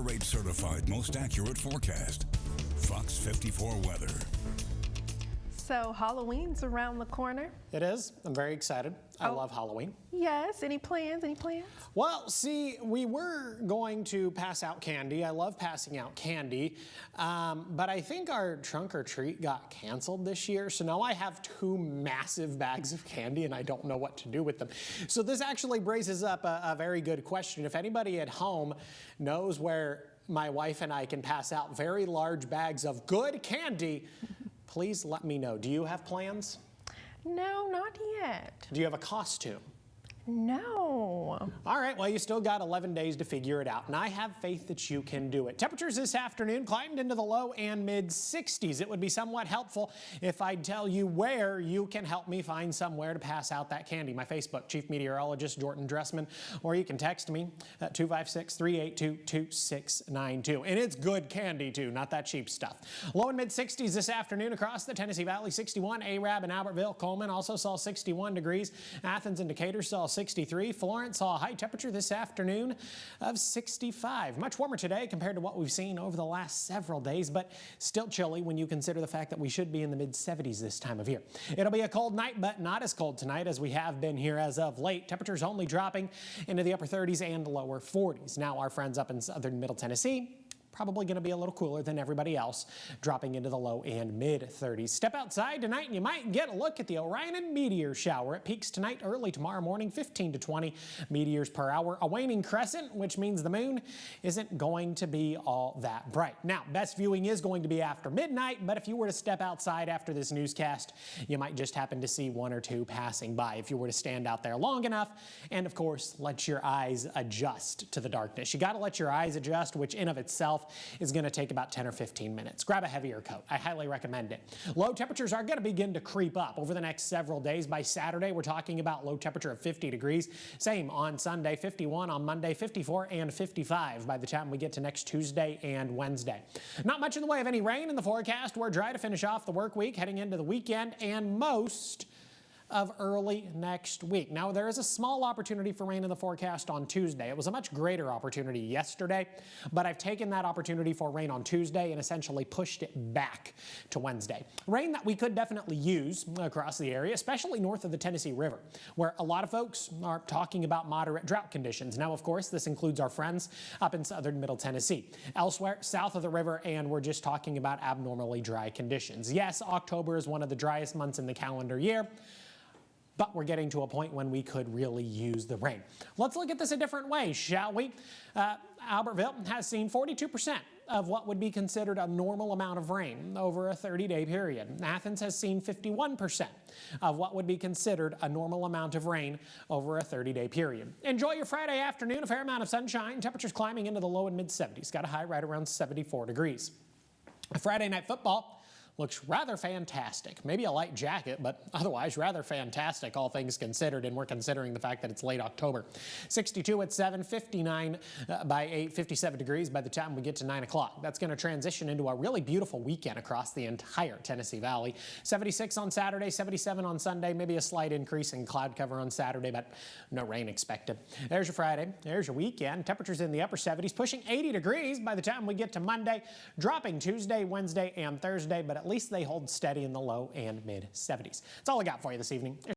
Weather Rate certified most accurate forecast. Fox 54 weather. So Halloween's around the corner. It is. I'm very excited. I love Halloween. Yes. Any plans? Any plans? Well, see, we were going to pass out candy. I love passing out candy. But I think our trunk or treat got canceled this year. So now I have 2 massive bags of candy and I don't know what to do with them. So this actually raises up a very good question. If anybody at home knows where my wife and I can pass out very large bags of good candy, please let me know. Do you have plans? No, not yet. Do you have a costume? No. All right, well, you still got 11 days to figure it out, and I have faith that you can do it. Temperatures this afternoon climbed into the low and mid 60s. It would be somewhat helpful if I'd tell you where you can help me find somewhere to pass out that candy. My Facebook, Chief Meteorologist Jordan Dressman, or you can text me at 256-382-2692. And it's good candy, too, not that cheap stuff. Low and mid 60s this afternoon across the Tennessee Valley. 61, Arab and Albertville. Coleman also saw 61 degrees. Athens and Decatur saw 63. Florence saw a high temperature this afternoon of 65. Much warmer today compared to what we've seen over the last several days, but still chilly when you consider the fact that we should be in the mid 70s this time of year. It'll be a cold night, but not as cold tonight as we have been here as of late. Temperatures only dropping into the upper 30s and lower 40s. Now our friends up in southern Middle Tennessee, probably going to be a little cooler than everybody else, dropping into the low and mid 30s. Step outside tonight and you might get a look at the Orion meteor shower. It peaks tonight, early tomorrow morning, 15 to 20 meteors per hour. A waning crescent, which means the moon isn't going to be all that bright. Now, best viewing is going to be after midnight, but if you were to step outside after this newscast, you might just happen to see 1 or 2 passing by if you were to stand out there long enough and, of course, let your eyes adjust to the darkness. You got to let your eyes adjust, which in of itself is going to take about 10 or 15 minutes. Grab a heavier coat. I highly recommend it. Low temperatures are going to begin to creep up over the next several days. By Saturday, we're talking about low temperature of 50 degrees. Same on Sunday, 51 on Monday, 54 and 55 by the time we get to next Tuesday and Wednesday. Not much in the way of any rain in the forecast. We're dry to finish off the work week, heading into the weekend, and most of early next week. Now, there is a small opportunity for rain in the forecast on Tuesday. It was a much greater opportunity yesterday, but I've taken that opportunity for rain on Tuesday and essentially pushed it back to Wednesday. Rain that we could definitely use across the area, especially north of the Tennessee River, where a lot of folks are talking about moderate drought conditions. Now, of course, this includes our friends up in southern Middle Tennessee. Elsewhere, south of the river, and we're just talking about abnormally dry conditions. Yes, October is one of the driest months in the calendar year, but we're getting to a point when we could really use the rain. Let's look at this a different way, shall we? Albertville has seen 42% of what would be considered a normal amount of rain over a 30-day period. Athens has seen 51% of what would be considered a normal amount of rain over a 30-day period. Enjoy your Friday afternoon, a fair amount of sunshine, temperatures climbing into the low and mid 70s. Got a high right around 74 degrees. Friday night football looks rather fantastic. Maybe a light jacket, but otherwise rather fantastic, all things considered, and we're considering the fact that it's late October. 62 at 7, 59 by 8, 57 degrees by the time we get to 9 o'clock. That's going to transition into a really beautiful weekend across the entire Tennessee Valley. 76 on Saturday, 77 on Sunday, maybe a slight increase in cloud cover on Saturday, but no rain expected. There's your Friday. There's your weekend. Temperatures in the upper 70s, pushing 80 degrees by the time we get to Monday, dropping Tuesday, Wednesday, and Thursday, but at least they hold steady in the low and mid 70s. That's all I got for you this evening.